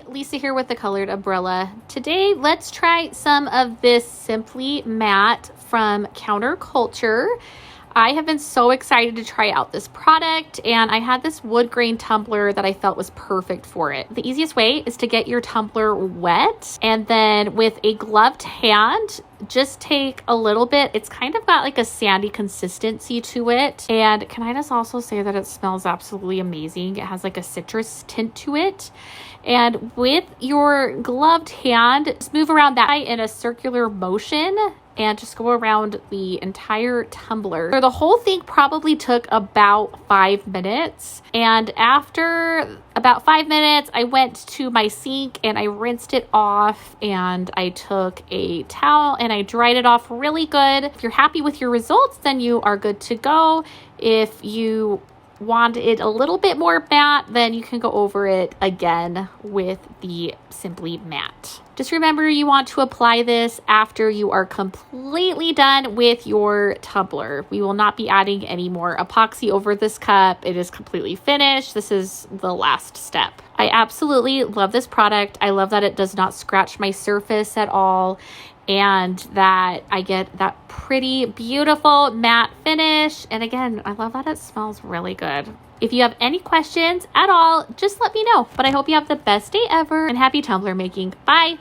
Lisa here with the Colored Umbrella. Today, let's try some of this Simply Matte from Counterculture. I have been so excited to try out this product, and I had this wood grain tumbler that I felt was perfect for it. The easiest way is to get your tumbler wet, and then with a gloved hand, just take a little bit. It's kind of got like a sandy consistency to it. And can I just also say that it smells absolutely amazing. It has like a citrus tint to it. And with your gloved hand, just move around that in a circular motion and just go around the entire tumbler. So the whole thing probably took about 5 minutes. And after about 5 minutes, I went to my sink and I rinsed it off, and I took a towel and I dried it off really good. If you're happy with your results, then you are good to go. If you want it a little bit more matte, then you can go over it again with the Simply Matte. Just remember, you want to apply this after you are completely done with your tumbler. We will not be adding any more epoxy over this cup. It is completely finished. This is the last step. I absolutely love this product. I love that it does not scratch my surface at all, and that I get that pretty beautiful matte finish. And again, I love that it smells really good. If you have any questions at all, just let me know. But I hope you have the best day ever and happy tumbler making. Bye.